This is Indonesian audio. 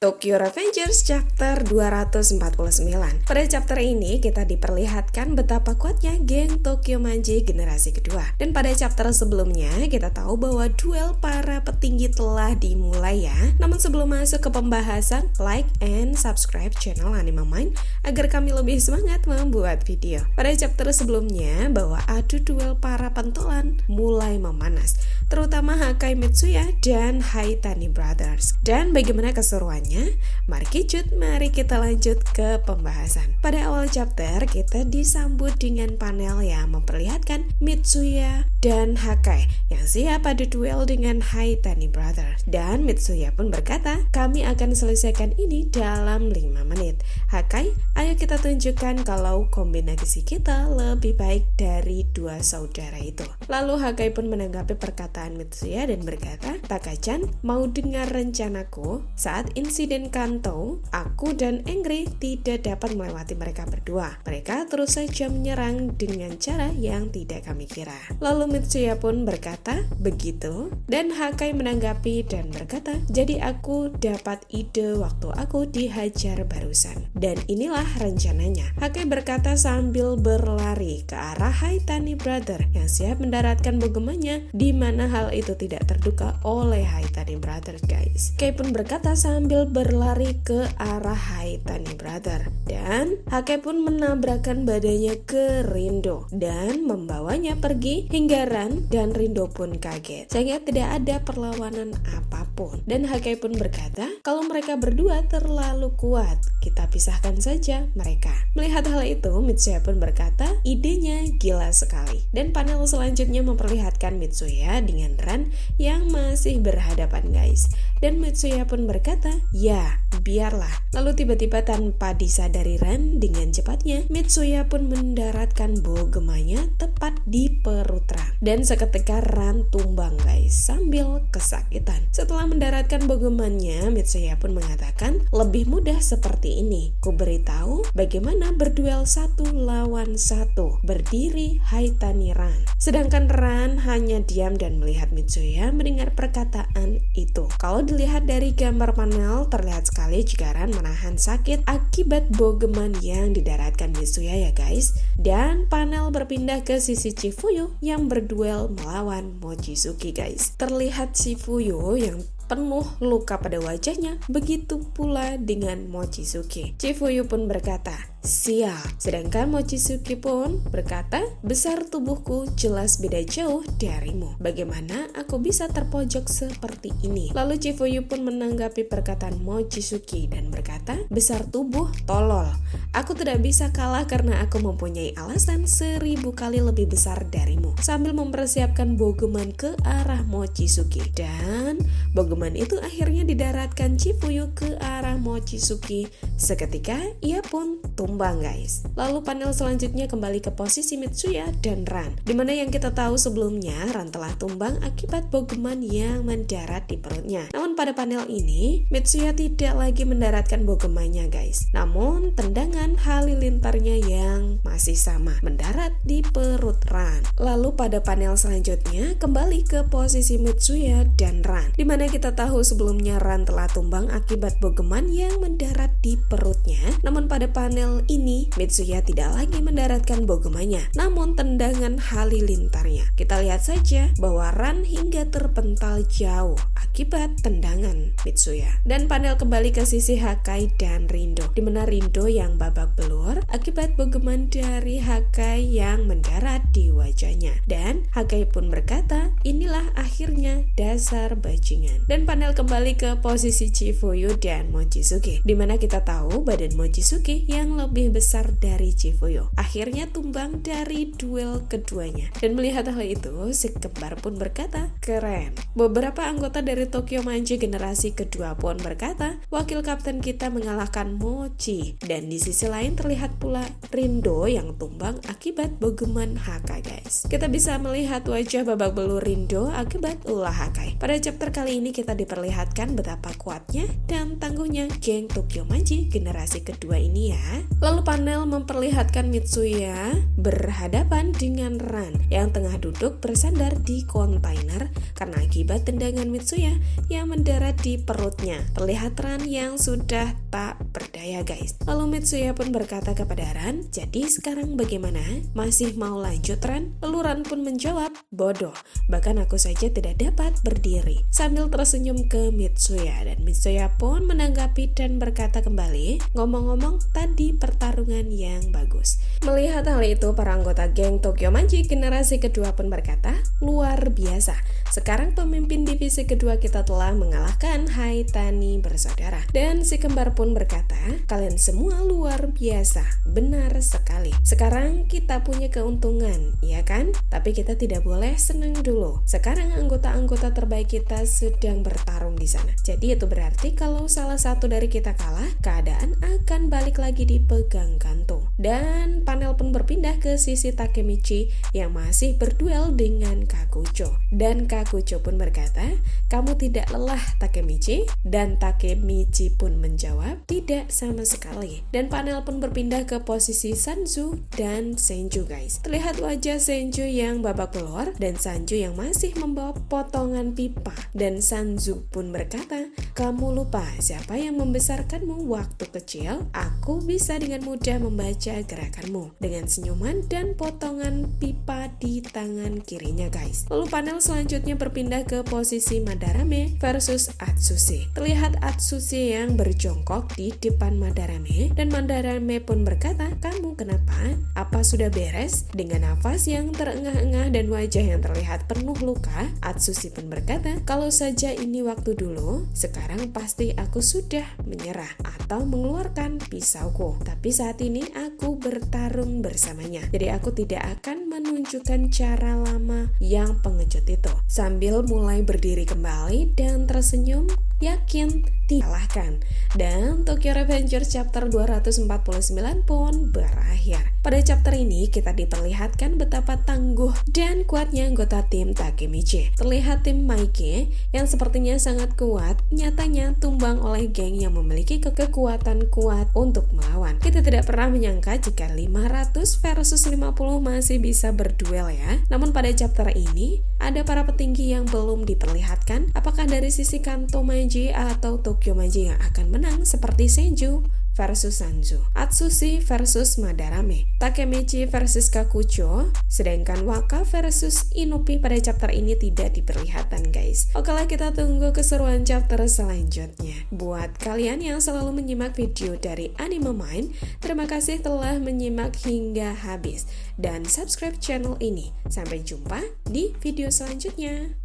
Tokyo Revengers chapter 249. Pada chapter ini kita diperlihatkan betapa kuatnya geng Tokyo Manji generasi kedua. Dan pada chapter sebelumnya kita tahu bahwa duel para petinggi telah dimulai ya. Namun sebelum masuk ke pembahasan, like and subscribe channel Anime Mind agar kami lebih semangat membuat video. Pada chapter sebelumnya bahwa adu duel para pentolan mulai memanas, terutama Hakai Mitsuya dan Haitani Brothers. Dan bagaimana keseruannya? Mari kita lanjut ke pembahasan. Pada awal chapter kita disambut dengan panel yang memperlihatkan Mitsuya dan Hakai yang siap adu duel dengan Haitani Brothers. Dan Mitsuya pun berkata, kami akan selesaikan ini dalam 5 menit. Hakai, ayo kita tunjukkan kalau kombinasi kita lebih baik dari dua saudara itu. Lalu Hakai pun menanggapi perkataan Mitsuya dan berkata, Taka-chan mau dengar rencanaku? Saat insiden Kanto, aku dan Angry tidak dapat melewati mereka berdua. Mereka terus saja menyerang dengan cara yang tidak kami kira. Lalu Mitsuya pun berkata, begitu? Dan Hakai menanggapi dan berkata, jadi aku dapat ide waktu aku dihajar barusan. Dan inilah rencananya. Hakai berkata sambil berlari ke arah Haitani Brother yang siap mendaratkan bogemannya, di mana hal itu tidak terduga oleh Haitani Brother, guys. Hakai pun berkata sambil berlari ke arah Haitani Brother, dan Hakai pun menabrakkan badannya ke Rindo dan membawanya pergi hingga Ran dan Rindo pun kaget sehingga tidak ada perlawanan apapun. Dan Hakai pun berkata kalau mereka berdua terlalu kuat, kita pisahkan saja mereka. Melihat hal itu, Mitsuya pun berkata idenya gila sekali. Dan panel selanjutnya memperlihatkan Mitsuya dengan Ran yang masih berhadapan, guys. Dan Mitsuya pun berkata, ya, biarlah. Lalu tiba-tiba tanpa disadari Ran, dengan cepatnya Mitsuya pun mendaratkan bogemanya tepat di perut Ran. Dan seketika Ran tumbang, guys, sambil kesakitan. Setelah mendaratkan bogemannya, Mitsuya pun mengatakan, lebih mudah seperti ini. Ku beritahu bagaimana berduel 1 lawan 1. Berdiri Haitani Ran. Sedangkan Ran hanya diam dan melihat Mitsuya mendengar perkataan itu. Kalau dilihat dari gambar panel, terlihat sekali jika Ran menahan sakit akibat bogeman yang didaratkan Mitsuya ya, guys. Dan panel berpindah ke sisi Chifuyu yang berduel melawan Mochizuki, guys. Terlihat Chifuyu yang penuh luka pada wajahnya, begitu pula dengan Mochizuki. Chifuyu pun berkata, sial. Sedangkan Mochizuki pun berkata, besar tubuhku jelas beda jauh darimu. Bagaimana aku bisa terpojok seperti ini? Lalu Chifuyu pun menanggapi perkataan Mochizuki dan berkata, besar tubuh tolol. Aku tidak bisa kalah karena aku mempunyai alasan 1000 kali lebih besar darimu. Sambil mempersiapkan bogeman ke arah Mochizuki. Dan bogeman itu akhirnya didaratkan Chifuyu ke arah Mochizuki. Seketika ia pun tumbang, guys. Lalu panel selanjutnya kembali ke posisi Mitsuya dan Ran, dimana yang kita tahu sebelumnya Ran telah tumbang akibat bogeman yang mendarat di perutnya. Namun pada panel ini Mitsuya tidak lagi mendaratkan bogemannya, guys. Namun tendangan halilintarnya yang masih sama mendarat di perut Ran. Lalu pada panel selanjutnya kembali ke posisi Mitsuya dan Ran, dimana kita tahu sebelumnya Ran telah tumbang akibat bogeman yang mendarat di perutnya. Namun pada panel ini Mitsuya tidak lagi mendaratkan bogemannya, namun tendangan halilintarnya. Kita lihat saja bahwa Ran hingga terpental jauh akibat tendangan Mitsuya. Dan panel kembali ke sisi Hakai dan Rindo, dimana Rindo yang babak belur akibat bogeman dari Hakai yang mendarat di wajahnya. Dan Hakai pun berkata, inilah akhirnya dasar bajingan. Dan panel kembali ke posisi Chifuyu dan Mochizuki, dimana kita tahu badan Mochizuki yang lebih besar dari Chifuyu akhirnya tumbang dari duel keduanya. Dan melihat hal itu, si kembar pun berkata, keren. Beberapa anggota dari Tokyo Manji generasi kedua pun berkata, wakil kapten kita mengalahkan Mochi. Dan di sisi lain terlihat pula Rindo yang tumbang akibat bogeman Hakai, guys. Kita bisa melihat wajah babak belur Rindo akibat ulah Hakai. Pada chapter kali ini kita diperlihatkan betapa kuatnya dan tangguhnya geng Tokyo Manji generasi kedua ini ya. Lalu panel memperlihatkan Mitsuya berhadapan dengan Ran yang tengah duduk bersandar di kontainer karena akibat tendangan Mitsuya yang mendarat di perutnya. Terlihat Ran yang sudah tak berdaya guys. Lalu Mitsuya pun berkata kepada Ran, "Jadi sekarang bagaimana? Masih mau lanjut Ran?" Lalu Ran pun menjawab, "Bodoh, bahkan aku saja tidak dapat berdiri," sambil tersenyum ke Mitsuya. Dan Mitsuya pun menanggapi dan berkata kembali, "Ngomong-ngomong, tadi pertarungan yang bagus." Melihat hal itu, para anggota geng Tokyo Manji generasi kedua pun berkata, "Luar biasa. Sekarang pemimpin divisi kedua kita telah mengalahkan Haitani bersaudara." Dan si kembar pun berkata, "Kalian semua luar biasa, benar sekali. Sekarang kita punya keuntungan, ya kan? Tapi kita tidak boleh senang dulu. Sekarang anggota-anggota terbaik kita sedang bertarung di sana. Jadi itu berarti kalau salah satu dari kita kalah, keadaan akan balik lagi dipegang kantung." Dan panel pun berpindah ke sisi Takemichi yang masih berduel dengan Kakucho. Dan Kakucho pun berkata, "Kamu tidak lelah Takemichi?" Dan Takemichi pun menjawab, "Tidak sama sekali." Dan panel pun berpindah ke posisi Sanju dan Senju guys. Terlihat wajah Senju yang babak belur dan Sanju yang masih membawa potongan pipa. Dan Sanju pun berkata, "Kamu lupa siapa yang membesarkanmu waktu kecil? Aku bisa dengan mudah membaca gerakanmu." Dengan senyuman dan potongan pipa di tangan kirinya guys. Lalu panel selanjutnya berpindah ke posisi Madarame versus Atsushi. Terlihat Atsushi yang berjongkok di depan Madarame dan Madarame pun berkata, "Kamu kenapa? Apa sudah beres?" Dengan nafas yang terengah-engah dan wajah yang terlihat penuh luka, Atsushi pun berkata, "Kalau saja ini waktu dulu, sekarang pasti aku sudah menyerah atau mengeluarkan pisauku. Tapi saat ini aku bertarung bersamanya. Jadi aku tidak akan menunjukkan cara lama yang pengecut itu." Sambil mulai berdiri kembali dan tersenyum, yakin dikalahkan. Dan Tokyo Revengers chapter 249 pun berakhir. Pada chapter ini kita diperlihatkan betapa tangguh dan kuatnya anggota tim Takemichi. Terlihat tim Maike yang sepertinya sangat kuat, nyatanya tumbang oleh geng yang memiliki kekuatan kuat untuk melawan. Kita tidak pernah menyangka jika 500 versus 50 masih bisa berduel ya. Namun pada chapter ini ada para petinggi yang belum diperlihatkan. Apakah dari sisi Kanto Manji atau Tokyo Manji yang akan menang seperti Senju versus Sanju, Atsushi versus Madarame, Takemichi versus Kakucho, sedangkan Waka versus Inupi pada chapter ini tidak diperlihatkan guys. Okelah, kita tunggu keseruan chapter selanjutnya. Buat kalian yang selalu menyimak video dari Anime Mind, terima kasih telah menyimak hingga habis dan subscribe channel ini. Sampai jumpa di video selanjutnya.